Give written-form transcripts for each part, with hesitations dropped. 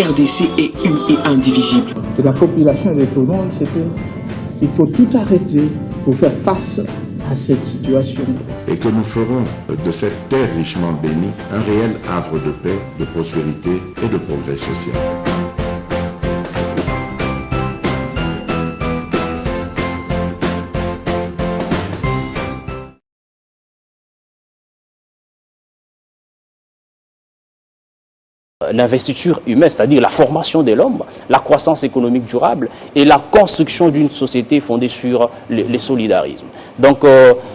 RDC est une et indivisible. De la population et de tout le monde, c'est qu'il faut tout arrêter pour faire face à cette situation. Et que nous ferons de cette terre richement bénie un réel havre de paix, de prospérité et de progrès social. L'investiture humaine, c'est-à-dire la formation de l'homme, la croissance économique durable et la construction d'une société fondée sur les solidarismes. Donc,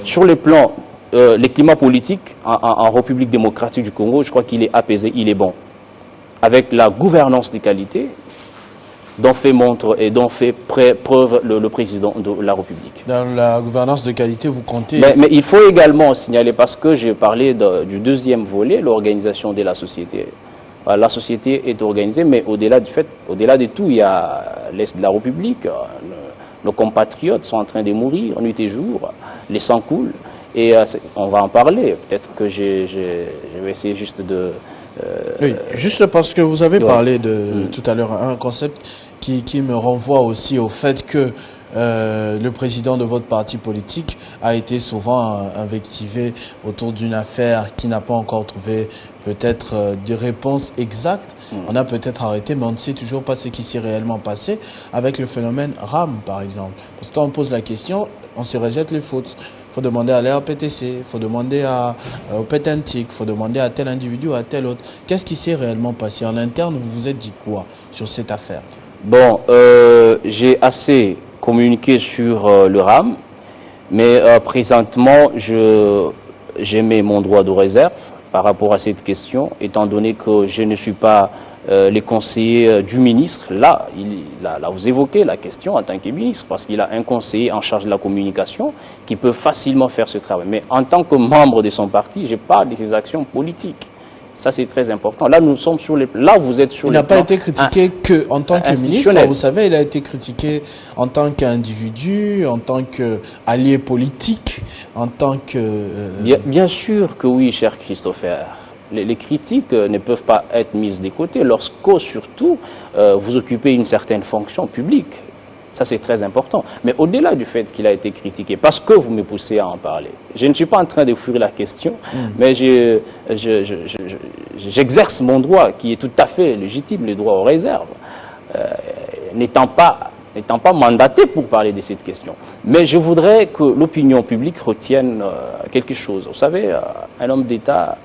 sur le plan, les climats politiques en République démocratique du Congo, je crois qu'il est apaisé, il est bon. Avec la gouvernance de qualité dont fait montre et dont fait preuve le président de la République. Dans la gouvernance de qualité, vous comptez... Mais il faut également signaler, parce que j'ai parlé du deuxième volet, l'organisation de la société. La société est organisée, mais au-delà de tout, il y a l'Est de la République. Nos compatriotes sont en train de mourir nuit et jour. Les sangs coulent. Et on va en parler. Peut-être que je vais essayer juste de... Oui, juste parce que vous avez parlé tout à l'heure, un concept qui me renvoie aussi au fait que le président de votre parti politique a été souvent invectivé autour d'une affaire qui n'a pas encore trouvé peut-être des réponses exactes. On a peut-être arrêté, mais on ne sait toujours pas ce qui s'est réellement passé avec le phénomène RAM, par exemple. Parce qu'on pose la question, on se rejette les fautes. Il faut demander à l'RPTC, il faut demander au PETENTIC, il faut demander à tel individu ou à tel autre. Qu'est-ce qui s'est réellement passé en interne? Vous vous êtes dit quoi sur cette affaire? Bon, j'ai assez communiqué sur le RAM, mais présentement, j'ai mis mon droit de réserve par rapport à cette question, étant donné que je ne suis pas les conseillers du ministre. Là, vous évoquez la question en tant que ministre, parce qu'il a un conseiller en charge de la communication qui peut facilement faire ce travail. Mais en tant que membre de son parti, je parle de ses actions politiques. Ça, c'est très important. Là, nous sommes sur les... Là, vous êtes sur les... Il n'a pas été critiqué qu'en tant que ministre. Vous savez, il a été critiqué en tant qu'individu, en tant qu'allié politique, en tant que... Bien sûr que oui, cher Christopher. Les critiques ne peuvent pas être mises de côté lorsque, surtout, vous occupez une certaine fonction publique. Ça, c'est très important. Mais au-delà du fait qu'il a été critiqué, parce que vous me poussez à en parler, je ne suis pas en train de fuir la question, mais j'exerce mon droit, qui est tout à fait légitime, le droit aux réserves, n'étant pas mandaté pour parler de cette question. Mais je voudrais que l'opinion publique retienne quelque chose. Vous savez, un homme d'État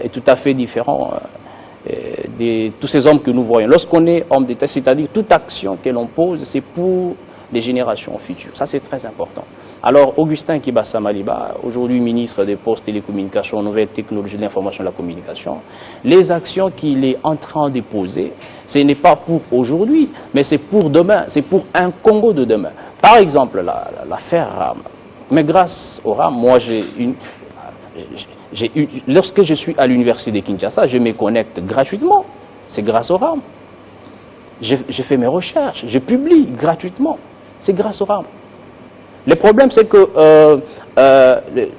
est tout à fait différent de tous ces hommes que nous voyons. Lorsqu'on est homme d'État, c'est-à-dire toute action que l'on pose, c'est pour les générations futures. Ça, c'est très important. Alors, Augustin Kibassa Maliba, aujourd'hui ministre des Postes, Télécommunications, Nouvelles Technologies de l'Information et de la Communication, les actions qu'il est en train de poser, ce n'est pas pour aujourd'hui, mais c'est pour demain, c'est pour un Congo de demain. Par exemple, l'affaire RAM. Mais grâce au RAM, moi, lorsque je suis à l'université de Kinshasa, je me connecte gratuitement. C'est grâce au RAM. Je fais mes recherches, je publie gratuitement. C'est grâce au RAM. Le problème, c'est que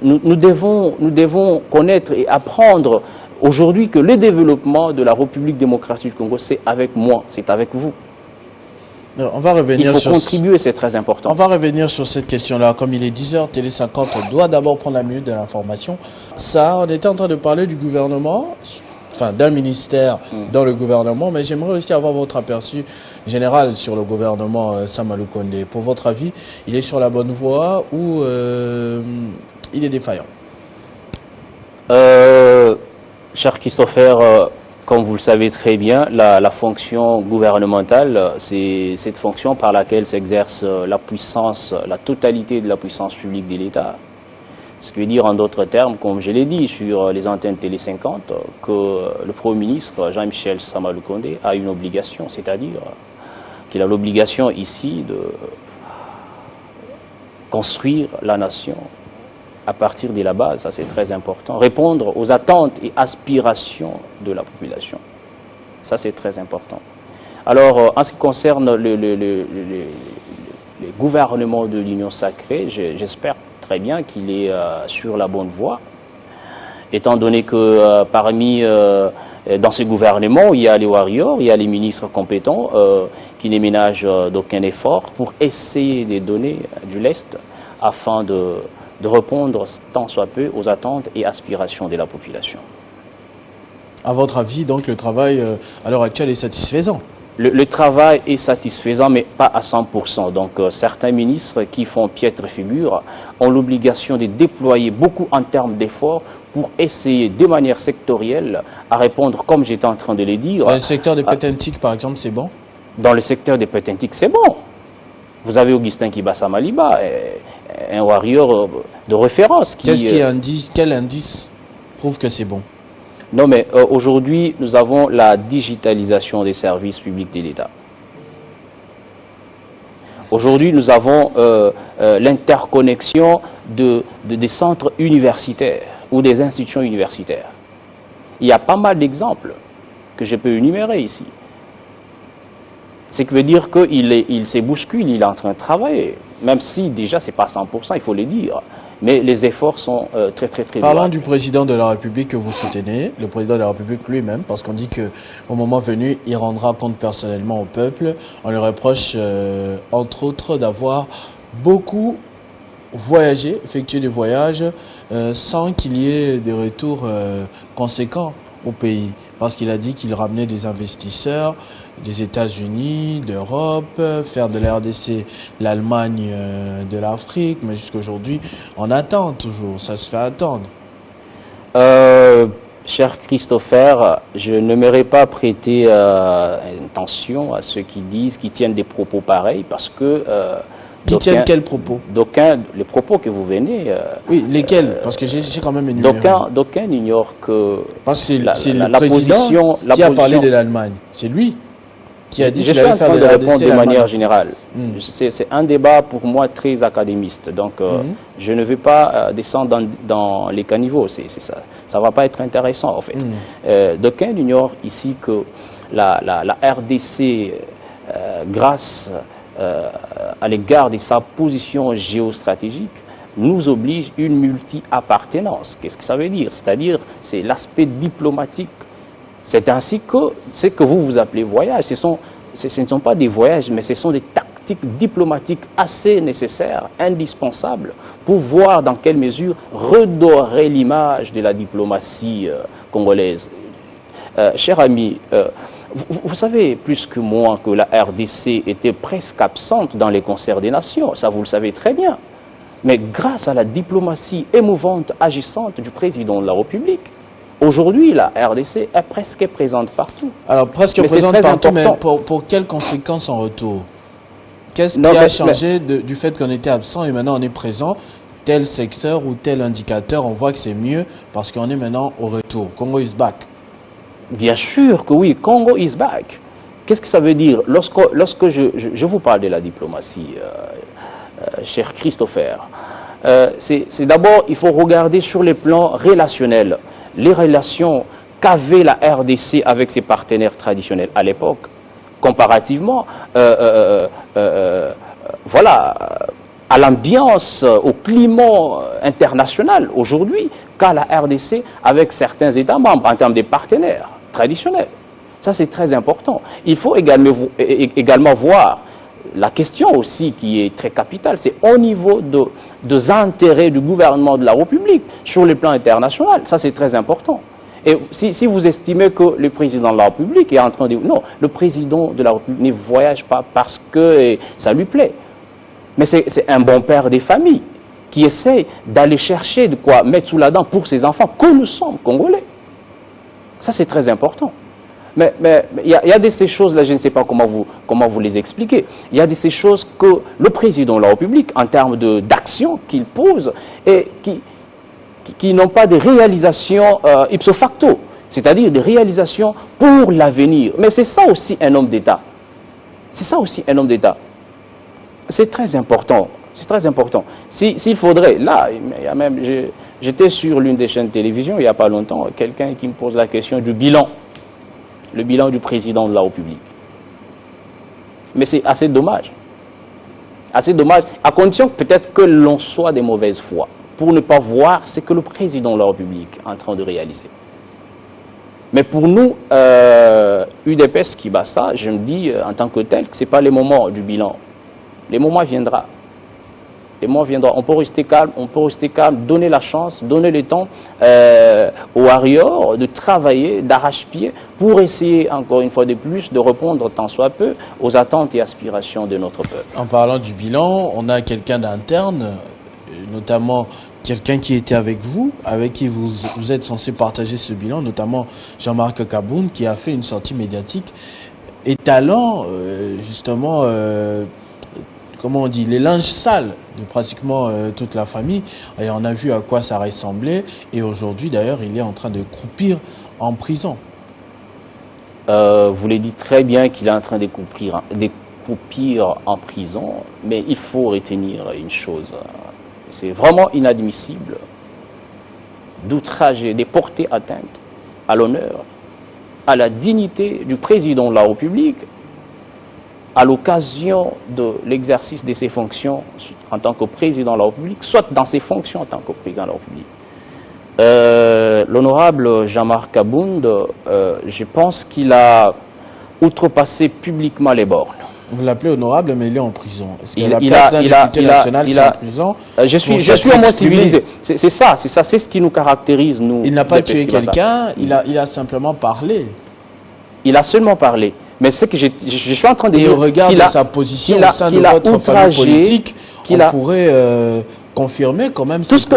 nous devons connaître et apprendre aujourd'hui que le développement de la République démocratique du Congo, c'est avec moi, c'est avec vous. On va revenir Il faut contribuer, c'est très important. On va revenir sur cette question-là. Comme il est 10h, Télé 50, on doit d'abord prendre la minute de l'information. Ça, on était en train de parler du gouvernement, enfin d'un ministère dans le gouvernement, mais j'aimerais aussi avoir votre aperçu général sur le gouvernement Sama Lukonde. Pour votre avis, il est sur la bonne voie ou il est défaillant? Cher Christopher, comme vous le savez très bien, la fonction gouvernementale, c'est cette fonction par laquelle s'exerce la puissance, la totalité de la puissance publique de l'État. Ce qui veut dire, en d'autres termes, comme je l'ai dit sur les antennes Télé 50, que le Premier ministre Jean-Michel Sama Lukonde a une obligation, c'est-à-dire qu'il a l'obligation ici de construire la nation à partir de la base, ça c'est très important, répondre aux attentes et aspirations de la population. Ça c'est très important. Alors, en ce qui concerne le gouvernement de l'Union sacrée, j'espère très bien qu'il est sur la bonne voie, étant donné que parmi Dans ce gouvernement, il y a les warriors, il y a les ministres compétents qui ne ménagent d'aucun effort pour essayer de donner du lest afin de répondre tant soit peu aux attentes et aspirations de la population. À votre avis, donc, le travail à l'heure actuelle est satisfaisant? Le travail est satisfaisant, mais pas à 100%. Donc, certains ministres qui font piètre figure ont l'obligation de déployer beaucoup en termes d'efforts pour essayer de manière sectorielle à répondre, comme j'étais en train de le dire. Dans le secteur des Pétentiques, par exemple, c'est bon? Dans le secteur des Pétentiques, c'est bon. Vous avez Augustin Kibassa Maliba, un warrior de référence. Quel indice prouve que c'est bon? Non, mais aujourd'hui, nous avons la digitalisation des services publics de l'État. Aujourd'hui, nous avons l'interconnexion des centres universitaires ou des institutions universitaires. Il y a pas mal d'exemples que je peux énumérer ici. Ce qui veut dire qu'il s'est bousculé, il est en train de travailler. Même si déjà, ce n'est pas 100%, il faut le dire. Mais les efforts sont très Parlant du président de la République que vous soutenez, le président de la République lui-même, parce qu'on dit qu'au moment venu, il rendra compte personnellement au peuple. On lui reproche, entre autres, d'avoir beaucoup voyagé, effectué des voyages, sans qu'il y ait des retours conséquents au pays. Parce qu'il a dit qu'il ramenait des investisseurs des États-Unis, d'Europe, faire de la RDC l'Allemagne de l'Afrique, mais jusqu'à aujourd'hui, on attend toujours, ça se fait attendre. Cher Christopher, je n'aimerais pas prêter attention à ceux qui tiennent des propos pareils, parce que... Qui tiennent quels propos? Les propos que vous venez... oui, lesquels? Parce que j'ai quand même énuméré. D'aucuns ignorent que... Parce que c'est le président qui a parlé de l'Allemagne. C'est lui qui a dit qu'il allait faire de la RDC. Je suis en train de répondre de manière générale. C'est un débat pour moi très académiste. Donc, je ne vais pas descendre dans les caniveaux. Ça ne va pas être intéressant, en fait. D'aucuns ignorent ici que la RDC, grâce à l'égard de sa position géostratégique, nous oblige une multi-appartenance. Qu'est-ce que ça veut dire? C'est-à-dire, c'est l'aspect diplomatique. C'est ainsi que ce que vous appelez voyage, ce ne sont pas des voyages, mais ce sont des tactiques diplomatiques assez nécessaires, indispensables, pour voir dans quelle mesure redorer l'image de la diplomatie congolaise. Cher ami, vous savez plus que moi que la RDC était presque absente dans les concerts des nations, ça vous le savez très bien. Mais grâce à la diplomatie émouvante, agissante du président de la République, aujourd'hui, la RDC est presque présente partout. Alors, presque présente partout, mais pour quelles conséquences en retour? Qu'est-ce qui a changé du fait qu'on était absent et maintenant on est présent? Tel secteur ou tel indicateur, on voit que c'est mieux parce qu'on est maintenant au retour. Congo is back. Bien sûr que oui, Congo is back. Qu'est-ce que ça veut dire? Lorsque je vous parle de la diplomatie, cher Christopher, c'est d'abord, il faut regarder sur les plans relationnels, les relations qu'avait la RDC avec ses partenaires traditionnels à l'époque, comparativement, voilà, à l'ambiance, au climat international aujourd'hui, qu'a la RDC avec certains États membres en termes de partenaires traditionnels. Ça, c'est très important. Il faut également voir la question aussi qui est très capitale, c'est au niveau des intérêts du gouvernement de la République sur le plan international. Ça, c'est très important. Et si vous estimez que le président de la République est en train de... Non, le président de la République ne voyage pas parce que ça lui plaît. Mais c'est un bon père des familles qui essaie d'aller chercher de quoi mettre sous la dent pour ses enfants, que nous sommes Congolais. Ça, c'est très important. Mais il y a de ces choses-là, je ne sais pas comment vous les expliquer. Il y a de ces choses que le président de la République, en termes d'action qu'il pose, et qui n'ont pas de réalisation ipso facto, c'est-à-dire des réalisations pour l'avenir. Mais c'est ça aussi un homme d'État. C'est ça aussi un homme d'État. C'est très important. C'est très important. S'il faudrait, là, j'étais sur l'une des chaînes de télévision il n'y a pas longtemps, quelqu'un qui me pose la question du bilan. Le bilan du président de la République. Mais c'est assez dommage. Assez dommage, à condition peut-être que l'on soit de mauvaise foi, pour ne pas voir ce que le président de la République est en train de réaliser. Mais pour nous, UDPS Kibasa, je me dis en tant que tel que ce n'est pas le moment du bilan. Le moment viendra. Le moment viendra. On peut rester calme, donner la chance, donner le temps aux warriors de travailler d'arrache-pied pour essayer, encore une fois de plus, de répondre tant soit peu aux attentes et aspirations de notre peuple. En parlant du bilan, on a quelqu'un d'interne, notamment quelqu'un qui était avec vous, avec qui vous êtes censé partager ce bilan, notamment Jean-Marc Kaboun, qui a fait une sortie médiatique, étalant justement, comment on dit, les linges sales de pratiquement toute la famille. Et on a vu à quoi ça ressemblait. Et aujourd'hui, d'ailleurs, il est en train de croupir en prison. Vous l'avez dit très bien qu'il est en train de croupir en prison, mais il faut retenir une chose. C'est vraiment inadmissible d'outrager, de porter atteinte à l'honneur, à la dignité du président de la République à l'occasion de l'exercice de ses fonctions en tant que président de la République, soit dans ses fonctions en tant que président de la République. L'honorable Jean-Marc Kabound, je pense qu'il a outrepassé publiquement les bornes. Vous l'appelez honorable, mais il est en prison. Est-ce que la place d'un député national, c'est en prison? Je suis au moins civilisé. C'est ça, c'est ce qui nous caractérise, nous. Il n'a pas tué quelqu'un, il a simplement parlé. Il a seulement parlé. Mais ce que je suis en train de dire... Et au regard de sa position au sein de votre famille politique, on pourrait confirmer quand même... Tout ce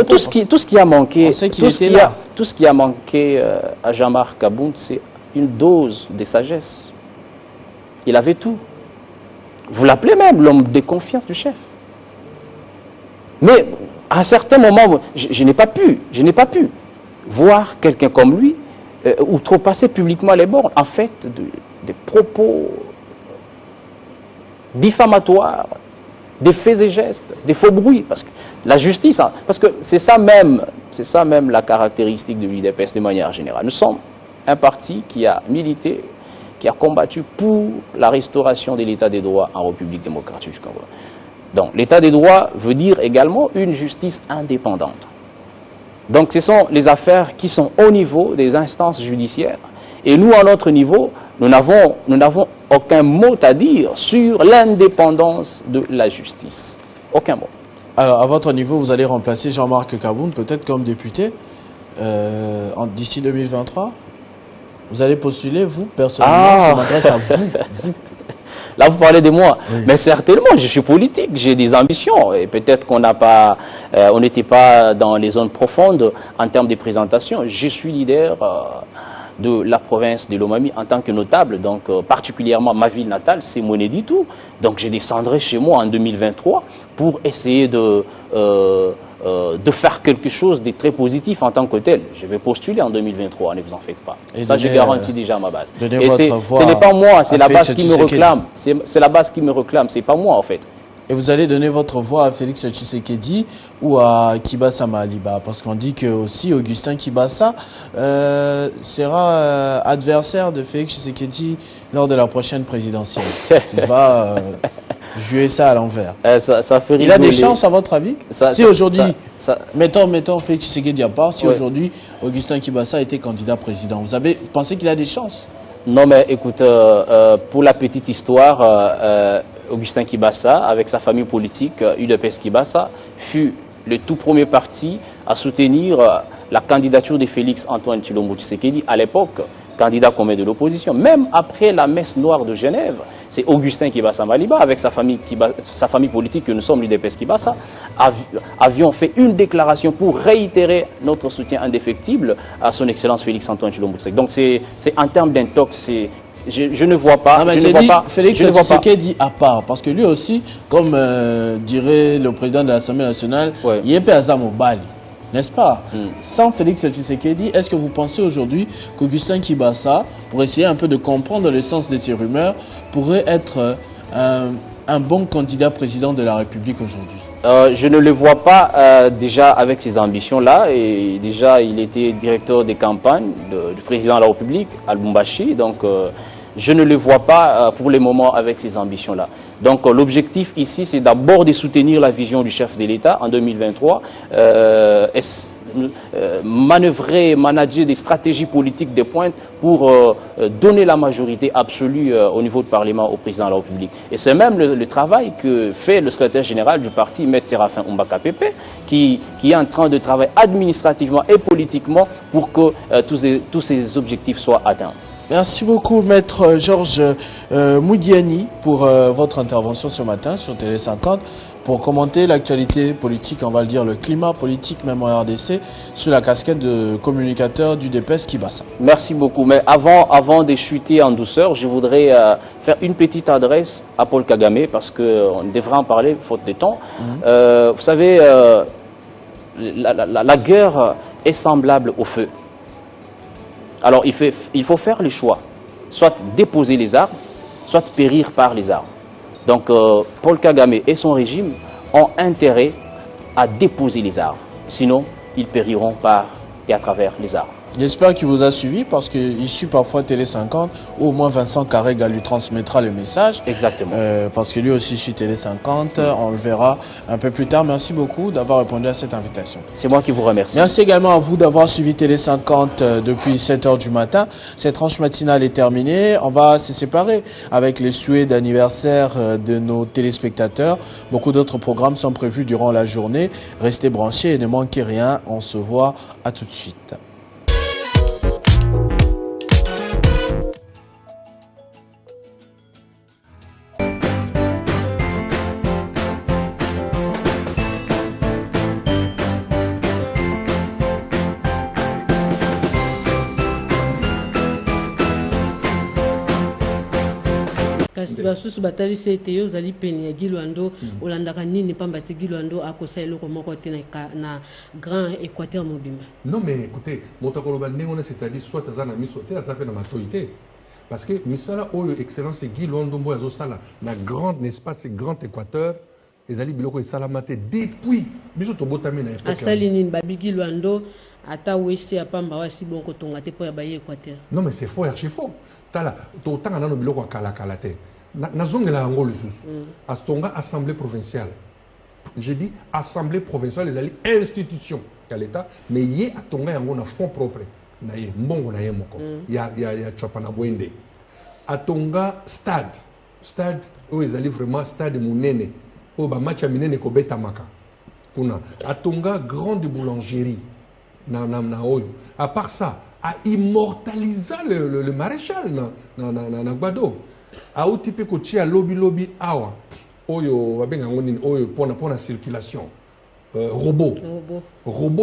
qui a manqué, tout ce qui a manqué à Jean-Marc Kabound, c'est une dose de sagesse. Il avait tout. Vous l'appelez même l'homme de confiance du chef. Mais à un certain moment, je n'ai pas pu voir quelqu'un comme lui outrepasser publiquement les bornes, en fait, des propos diffamatoires, des faits et gestes, des faux bruits, parce que la justice, parce que c'est ça même la caractéristique de l'UDPS de manière générale. Nous sommes un parti qui a milité, qui a combattu pour la restauration de l'état des droits en République démocratique du Congo. Donc l'état des droits veut dire également une justice indépendante. Donc ce sont les affaires qui sont au niveau des instances judiciaires. Et nous, à notre niveau, nous n'avons aucun mot à dire sur l'indépendance de la justice. Aucun mot. Alors, à votre niveau, vous allez remplacer Jean-Marc Kabound, peut-être comme député, d'ici 2023 ? Vous allez postuler, vous, personnellement, je m'adresse à vous. Là, vous parlez de moi. Oui. Mais certainement, je suis politique, j'ai des ambitions. Et peut-être qu'on on n'était pas dans les zones profondes en termes de présentation. Je suis leader de la province de Lomami en tant que notable. Donc, particulièrement ma ville natale, c'est Monéditou. Donc, je descendrai chez moi en 2023 pour essayer de faire quelque chose de très positif en tant que tel. Je vais postuler en 2023, ne vous en faites pas. Et ça, j'ai garanti déjà ma base. Et ce n'est pas moi, c'est la base qui me réclame. C'est la base qui me réclame, c'est pas moi en fait. Et vous allez donner votre voix à Félix Tshisekedi ou à Kibasa Maliba? Parce qu'on dit que aussi Augustin Kibasa sera adversaire de Félix Tshisekedi lors de la prochaine présidentielle. Il va jouer ça à l'envers. Ça fait rigoler. Il a des chances à votre avis? Si aujourd'hui, mettons Félix Tshisekedi à part, si aujourd'hui Augustin Kibasa était candidat président, vous pensez qu'il a des chances? Non mais écoute, pour la petite histoire, Augustin Kibasa, avec sa famille politique, UDPS Kibasa, fut le tout premier parti à soutenir la candidature de Félix Antoine Tshilombo Tshisekedi, à l'époque, candidat commun de l'opposition. Même après la messe noire de Genève, c'est Augustin Kibasa Maliba, avec sa famille politique, que nous sommes l'UDPS Kibasa, avions fait une déclaration pour réitérer notre soutien indéfectible à son Excellence Félix Antoine Tshilombo Tshisekedi. Donc c'est en termes d'intox, je ne vois pas. Félix Tshisekedi à part, parce que lui aussi, comme dirait le président de l'Assemblée nationale, il est à Mobali, n'est-ce pas? Sans Félix Tshisekedi, est-ce que vous pensez aujourd'hui qu'Augustin Kibasa, pour essayer un peu de comprendre le sens de ces rumeurs, pourrait être un bon candidat président de la République aujourd'hui? Je ne le vois pas déjà avec ces ambitions-là. Et déjà, il était directeur des campagnes du président de la République, à Lubumbashi. Donc, je ne le vois pas pour le moment avec ces ambitions-là. Donc l'objectif ici, c'est d'abord de soutenir la vision du chef de l'État en 2023, manœuvrer, manager des stratégies politiques de pointe pour donner la majorité absolue au niveau du Parlement au président de la République. Et c'est même le travail que fait le secrétaire général du parti, M. Séraphin Oumbaka Pépé, qui est en train de travailler administrativement et politiquement pour que tous ces objectifs soient atteints. Merci beaucoup, Maître Georges Moudiani, pour votre intervention ce matin sur Télé 50 pour commenter l'actualité politique, on va le dire, le climat politique, même en RDC, sous la casquette de communicateur du DPS Kibassa. Merci beaucoup. Mais avant de chuter en douceur, je voudrais faire une petite adresse à Paul Kagame, parce qu'on devrait en parler, faute de temps. Vous savez, la guerre est semblable au feu. Alors, il faut faire le choix, soit déposer les armes, soit périr par les armes. Donc, Paul Kagame et son régime ont intérêt à déposer les armes. Sinon, ils périront par et à travers les armes. J'espère qu'il vous a suivi, parce qu'il suit parfois Télé 50, ou au moins Vincent Carrega lui transmettra le message. Exactement. Parce que lui aussi suit Télé 50, on le verra un peu plus tard. Merci beaucoup d'avoir répondu à cette invitation. C'est moi qui vous remercie. Merci également à vous d'avoir suivi Télé 50 depuis 7 h du matin. Cette tranche matinale est terminée. On va se séparer avec les souhaits d'anniversaire de nos téléspectateurs. Beaucoup d'autres programmes sont prévus durant la journée. Restez branchés et ne manquez rien. On se voit à tout de suite. kasi basusu batalisi ete yo ozali pene ya Gilwando olandaka nini pamba te Gilwando akosa eloko moko te na grand Équateur mobimba. Non mais écoutez, motakoloba ndengona c'est-à-dire soit azana miso te azape na matoité parce que misala oyo excellence Gilwando mbo azosala na grand espace grand Équateur ezali biloko esalamate depuis biso tobotami na époque asali nini babi Gilwando ata wesi apamba wasi bonko tonga te po ya baye Équateur. Non mais c'est faux, archi faux. Tala to tanga na no biloko kala kala te. Na zongela yango lisusu. Astonga assemblée provinciale. J'ai dit assemblée provinciale les ali institution ya l'état mais yé atonga yango na fonds propre. Na ye mbongo na ye moko. Ya chopana boende. Atonga stade où ils allaient vraiment stade munene. Où ba match minene ko beta maka. Kuna atonga grande boulangerie. Na oyo. À part ça, à immortaliser le maréchal na Gbado. A outi pe ko tia lobby awa. Oyo babenga ngoni oyo pona circulation. Robot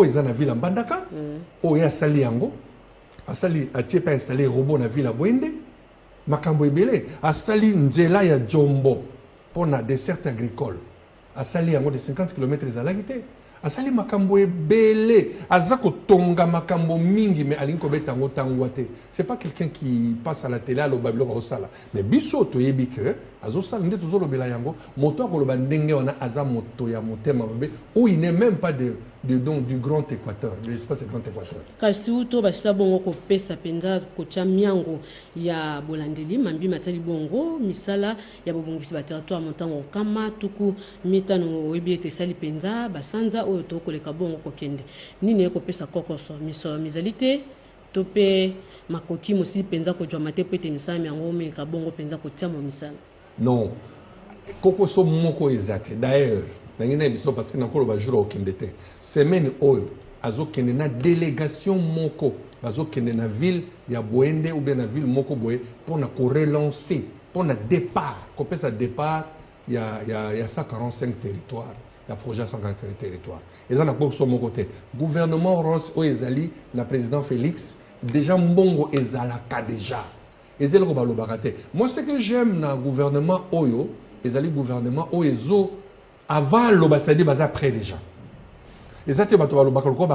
ils en a ville en Bandaka. Oyo asali yango. Asali a tie pas installer robot na ville à Bwende. Makambo ebele asali nzela ya Jombo pona dessert agricole. Asali yango de 50 km ezalaki asali makambo ebele azako tonga makambo mingi mais alinko betango tangwate c'est pas quelqu'un qui passe à la télé à l'obablo osala mais biso to yebi que azosala nde tozolo bela yango moto akoloba ndenge wana aza moto ya motema mabe où il n'est même pas de donc du grand Équateur de l'espace grand Équateur kasi uto basila bongo ko pesa penza ko cha miango ya bolandeli mambi matali bongo misala ya bobongisi ba territoire montango kama tuku mitano webi ete sali penza basanza oyo to koleka bongo ko kende nini ko pesa kokoso miso mizalite topé makoki mosi penza ko jwa mate pete misala miango meleka bongo penza ko tia mo misala non kokoso moko ezate d'ailleurs nangina biso parce que nakolo ba jour okende te semaine oyo azokende na délégation moko bazokende na ville ya Bwende ou bien na ville moko boye pour na ko relancer pour na départ ko pesa départ il y a 145 territoires la projet 145 territoires et ça na ko so moko te gouvernement Ross o ezali na président Félix déjà mbongo ezalaka déjà ezeli ko balobaka te moi ce que j'aime na gouvernement oyo ezali gouvernement oyo avant l'oba, c'est-à-dire baza prêt déjà. Les athées ba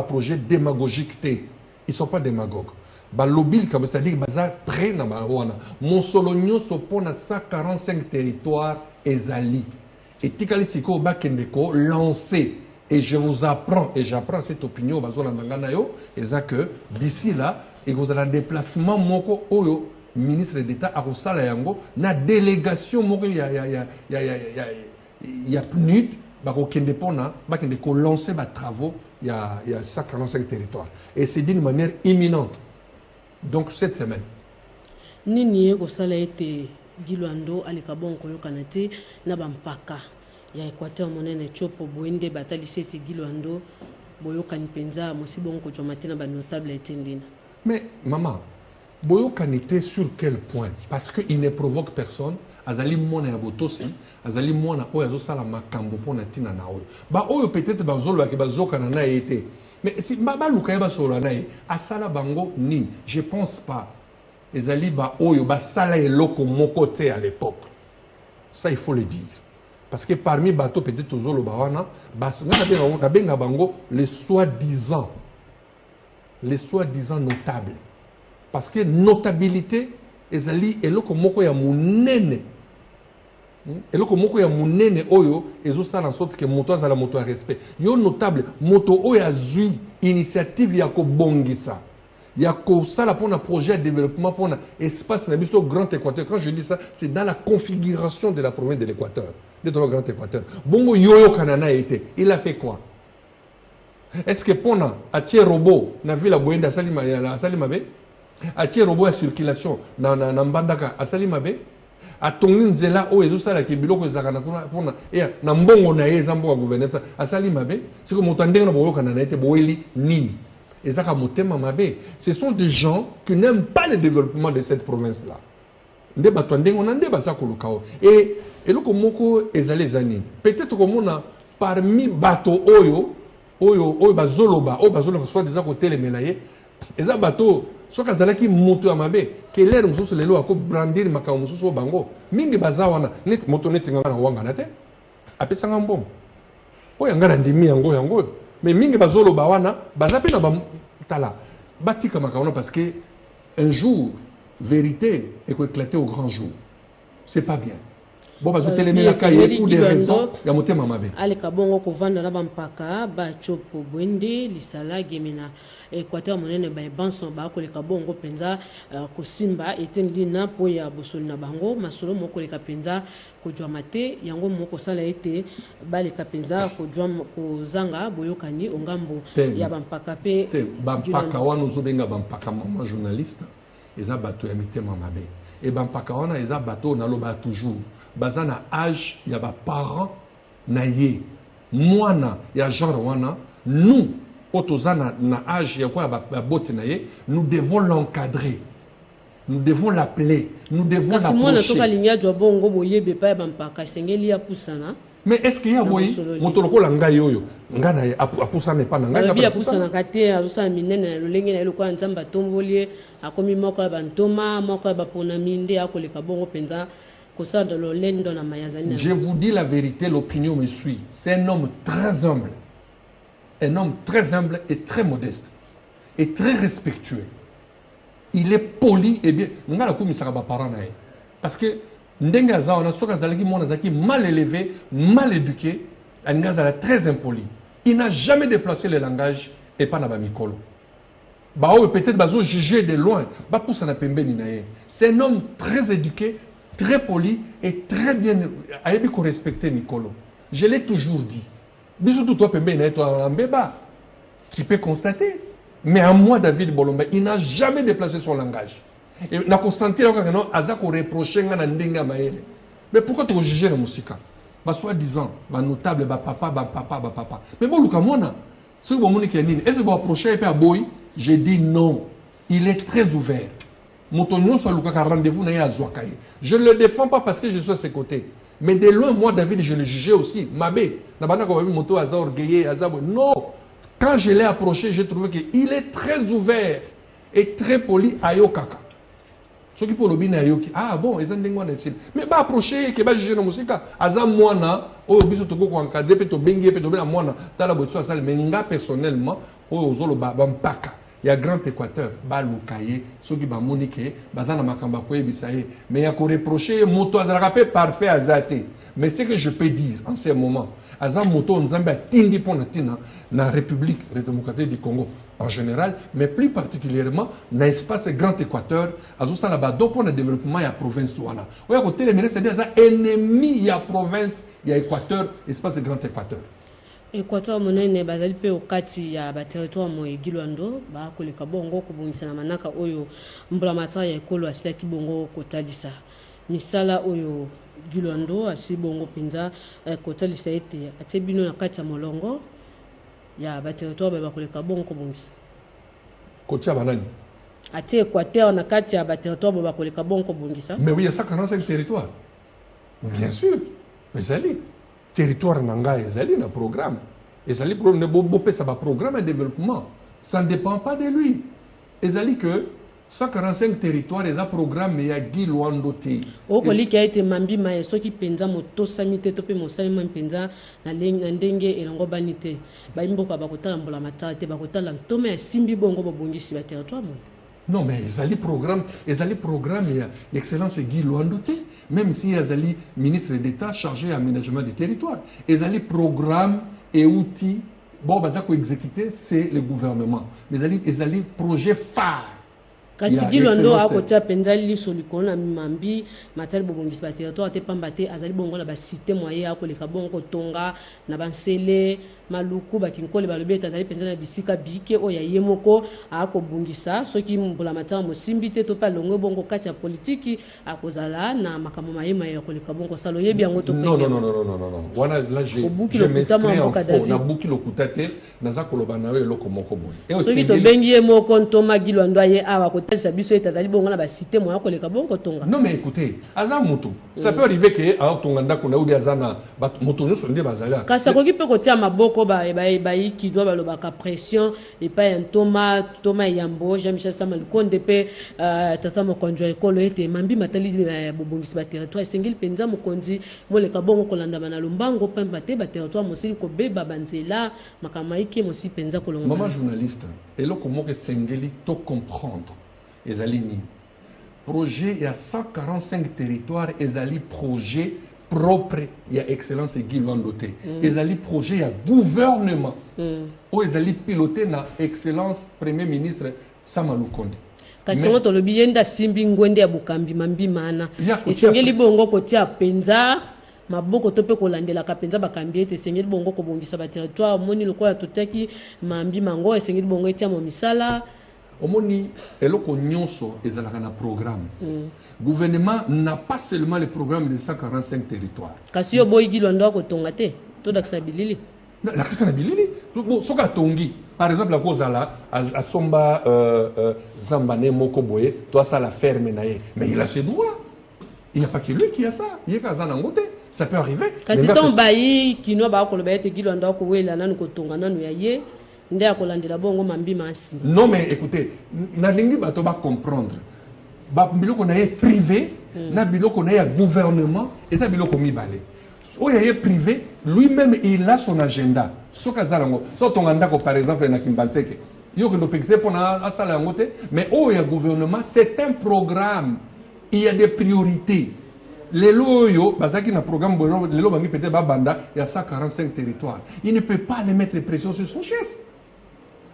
projet démagogique té. Ils sont pas démagogues. Ba lobby comme c'est-à-dire baza prêt na ba wana. Monsologno sopon na 145 territoires ezali. Et tikali siko ba kendeko lancé et je vous apprends et j'apprends cette opinion bazona ndangana yo eza que d'ici là et vous allez un déplacement moko oyo ministre d'État à Rosala Yango, na délégation, il y a PNUD, qui a lancé des travaux, il y a 145 territoires. Et c'est d'une manière imminente. Donc cette semaine. Nini Rosala été Giluando, Alikabon, Koyokanate, Nabampaka. Ya Équateur monene chopo boende batali seti Giluando boyokani penza mosibon ko chomate na ba notable etendina. Mais maman, boyokanité sur quel point? Parce que il ne provoque personne. Azali mona ya botosi, azali mona oyo sala makambo pona tina na oyo. Ba oyo peut-être ba zolo ke ba zokana na été. Mais si ba luka ba solo na asala bango ni, je pense pas. Ezali ba oyo ba sala eloko moko te à l'époque. Ça il faut le dire. Parce que parmi bateaux peut-être aux Zolo Bawana, les soi-disant notables. Parce que notabilité, ezali eloko moko ya munene. Eloko moko ya munene oyo ezo sala en sorte que moto azala moto a respect. Yo notable, moto oyo azui initiative ya ko bongisa. Ya ko sala pour un projet de développement pour un espace na biso Grand Équateur. Quand je dis ça, c'est dans la configuration de la province de l'Équateur. De ton Grand Équateur. Bongo Yoyo Kanana été. Il a fait quoi? Est-ce que Pona a tiré robot na ville à Boyenda Salimabe? A tiré robot à circulation na Mbandaka à Salimabe? A Tonglin Zela o ezo sala ki biloko zakana pona et na mbongo na ye zambo gouvernement à Salimabe? C'est que motandeng na Boyo Kanana été boeli nini. Et ça motema mabe. Ce sont des gens qui n'aiment pas le développement de cette province-là. Et le komoko ezali zani. Peut-être que mona parmi bateau oyo bazoloba, soit des côté les melaye, eza bateau soit kazalaki moto amabe, que l'air mususu lelo ako brandir makao mususu bango. Mingi bazawana net moto net ngana wanga nate. Apesa ngambom. Oya ngana ndimi yango. Mais mingi bazoloba wana bazape na tala. Batika makao parce que un jour vérité est éclater au grand jour. C'est pas bien. Bon, bah, pour des raisons, il y a mon thème à ma vie. Aleka bongo kovanda na bampaka ba chopo bwende lisala gemina Équateur monene ba banso ba ko leka bongo penza ko simba etendi na po ya bosoli na bango masolo moko leka penza ko jwa mate yango moko sala ete ba leka penza ko jwa ko zanga boyokani ongambo ya bampaka pe bampaka wana zo benga bampaka maman journaliste eza bato ya mitema mabe et bampaka wana eza bato na loba toujours bazana âge ya ba parents na ye mwana ya genre wana nous otozana na âge ya kwa ba bote na ye nous devons l'encadrer, nous devons l'appeler, nous devons l'approcher. Mwana soka linya jwa bongo boyebe pa bampaka sengeli ya pusana. Mais est-ce qu'il y a boy motoloko la ngai yoyo ngana ya apusana pa na ngai ya pusana kate azosa minene na lolenge na eloko nzamba tombolie akomi moko ya bantoma moko ya bapona minde akoleka bongo penza. Je vous dis la vérité, l'opinion me suit. C'est un homme très humble. Un homme très humble et très modeste. Et très respectueux. Il est poli et bien. Parce que mal élevé, mal éduqué, très impoli. Il n'a jamais déplacé le langage et pas na mikolo. Peut-être juger de loin. C'est un homme très éduqué, très poli et très bien respecté Nicolo. Je l'ai toujours dit. Bisous toi qui peut constater. Mais à moi, David Bolomba, il n'a jamais déplacé son langage. Et n'a constaté qu'il reproché mais pourquoi tu juger la musique? Soi-disant, notable, papa. Mais bon, Lukamona, ce que vous avez est-ce que vous approchez à Boy? Je dis non. Il est très ouvert. Je ne le défends pas parce que je suis à ses côtés. Mais de loin, moi, David, je le jugeais aussi. Mabé, non. Quand je l'ai approché, j'ai trouvé qu'il est très ouvert et très poli à Yokaka. Ce qui pour le bien à Yoki. Ah bon, ils ont des gens. Mais pas approcher, que va juger la musique. Azam moana, oh, biso to go encadré, peut to bengue, peut to bien moana. Dans la boisson, ça, mais nga personnellement, oh, zolo bampaka. Il y a Grand Équateur, Baloukaye, ceux qui ont moniqué, Bazana Makamba Koué Bissaye, mais il y a qu'on reproché, moto Azarapé parfait à Zate. Mais ce que je peux dire en ce moment, Azam Moto Nzamba Tindi Ponatina, dans la République démocratique du Congo, en général, mais plus particulièrement dans l'espace Grand Équateur, à tout ça là-bas, donc pour le développement, il y a province Ouana. Oui, à côté, les ministres, c'est-à-dire ennemi, il y a province, il y a Équateur, espace Grand Équateur. Équateur monene bazali pe okati ya ba territoire mo egilwando ba koleka bongo ko bongisa na manaka oyo mbula mata ya ekolo asila ki bongo kotalisa misala oyo gilwando asi bongo penza kotalisa ete ate bino na kati ya molongo ya ba territoire ba koleka bongo ko bongisa Kotia banani ate Équateur na kati ya ba territoire ba koleka bongo ko bongisa. Mais oui, il y a 145 territoires. Bien sûr. Mais ça l'est. Territoire nanga ezali na programme. Ezali programme ne ça va programme de développement. Ça ne dépend pas de lui. Ezali que 145 territoires les a programme ya Gilwando te. O ko liki ete mambi ma soki penza moto samite to pe mosali mo penza na ndenge elongo banite. Ba imboka ba kotala mbola matala te ba kotala ntome ya simbi bongo bobongisi ba territoire mo. Non, mais ils programme il y a excellence Guy Luandoté, même si ils ministre d'État chargé d'aménagement du territoire. Ils programme et outils, bon, bah, ça qu'on exécuter, c'est le gouvernement. Mais ils projet phare. Kasi Gilwando a côté à pendali soliko na mambi matali bobongisi ba territoire te pambate azali bongo la ba cité moyen akoleka bongo tonga na bansele maluku bakinkole balobeta azali pendana bisika bike oya yemoko akobungisa soki mbula matama mosimbi te to pa longo bongo kati ya politiki akozala na makambo mayema ya koleka bongo salo yebi yango to non. Wana là j'ai m'inscrit en faux na buki lokutate naza koloba na yo eloko moko boye. Soki to bengi yemoko ntoma Gilwando ye awa kotalisa biso etazali bongo na ba cité moya koleka bongo tonga. Non mais écoutez, aza mutu. Ça peut arriver que a tonga ndako na udi azana moto nyoso nde bazala. Kasa koki pe kotia maboko ba qui doit baloba ka pression et pas un Thomas Yambo Jean-Michel Samuel Konde pe tata mo konjo ekolo ete mambi matali bobongisi ba territoire sengil penza mo konzi mo le kabongo kolanda bana lumbango pemba te ba territoire mo sili ko beba banzela makamaiki mo si penza kolonga. Maman journaliste eloko mo ke sengeli to comprendre ezali ni projet il y a 145 territoires ezali projet propre, il y a excellence et Guy Luandoté. Ils allaient projet, il y a gouvernement. Ou ils allaient piloter na excellence premier ministre Samalou Konde. Kasi on to lobi yenda simbi ngwende ya bukambi mambi mana. Esengeli bongo kotia penza maboko to pe kolandela ka penza bakambi ete esengeli bongo ko bongisa ba territoire moni lokola totaki mambi mango esengeli bongo etia mo misala. Omoni eloko nyonso ezalaka na programme. Gouvernement n'a pas seulement le programme de 145 territoires. Kasi yo boy Gilwando ko tonga te to dakisa bilili. La kisa bilili soka tongi par exemple la cause là a somba zambane moko boye toi ça la ferme nae mais il a ses droits. Il n'y a pas que lui qui a ça, il y a kazana ngote, ça peut arriver. Kasi ton bayi kino ba ko lobete Gilwando ko wela nanu ko tonga nanu ya ye. Non mais écoutez, nalingi bato ba comprendre. Ba biloko na privé, na biloko na gouvernement et na biloko mibale. O ya privé, lui-même il a son agenda. Soka zalango, so tonganda ko par exemple na Kimbanseke. Yo que no pexe pour na asala ngote, mais o ya gouvernement, c'est un programme. Il y a des priorités. Les loyo, bazaki na programme les lo bangi peut-être banda, il y a 145 territoires. Il ne peut pas les mettre pression sur son chef.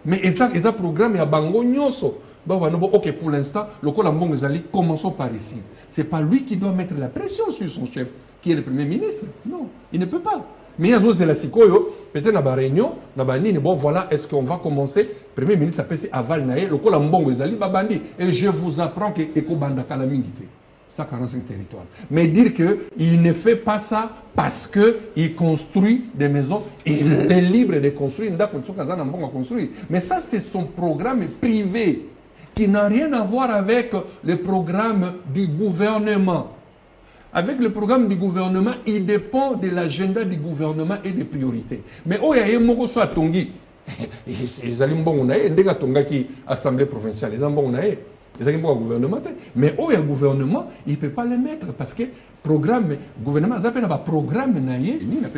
Mais ça programme ya bango nyoso. Ok, pour l'instant, le Colambon Zali, commençons par ici. C'est pas lui qui doit mettre la pression sur son chef, qui est le Premier ministre. Non, il ne peut pas. Mais il y a d'autres élasticoyo, peut-être dans la réunion, dans la bon voilà, est-ce qu'on va commencer? Premier ministre appelle Aval Naé, le Colambon Zali, babandi. Et je vous apprends que Ekobanda Kalamingite. 145 territoires. Mais dire qu'il ne fait pas ça parce qu'il construit des maisons, il est libre de construire, mais ça c'est son programme privé qui n'a rien à voir avec le programme du gouvernement. Avec le programme du gouvernement, il dépend de l'agenda du gouvernement et des priorités. Mais oh, il y a un soit Tongi. Les Alimbons, les Tongaki, Assemblée provinciale, les Ambons, les gouvernement. Mais où il y a gouvernement, il ne peut pas les mettre parce que programme, gouvernement, ça programme, il y a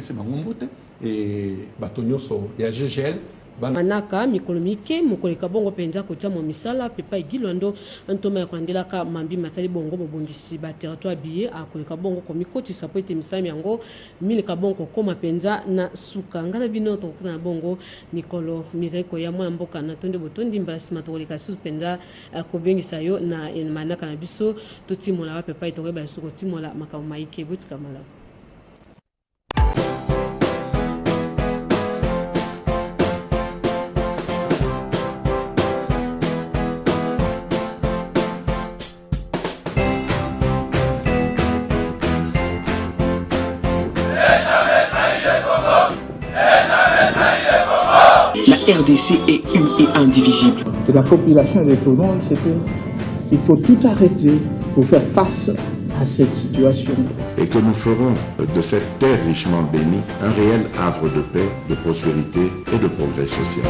et Batonioso, il y a GGL, manaka mikolo mike mokoleka bongo penza kotia mo misala pepa igilwando ntoma ya kwandelaka mambi matali bongo bobongisi ba territoire biye akoleka bongo komikoti sapo ete misami yango mileka bongo koma penza na suka ngana bino to kuna bongo mikolo mizaiko ya mwa mboka na tonde botondi mbalasi matoleka susu penza kobengisa yo na manaka na biso totimola wa pepa itoke ba suko timola makamaike butika mala. La RDC est une et indivisible. De la population et de tout le monde, c'était il faut tout arrêter pour faire face à cette situation. Et que nous ferons de cette terre richement bénie un réel havre de paix, de prospérité et de progrès social.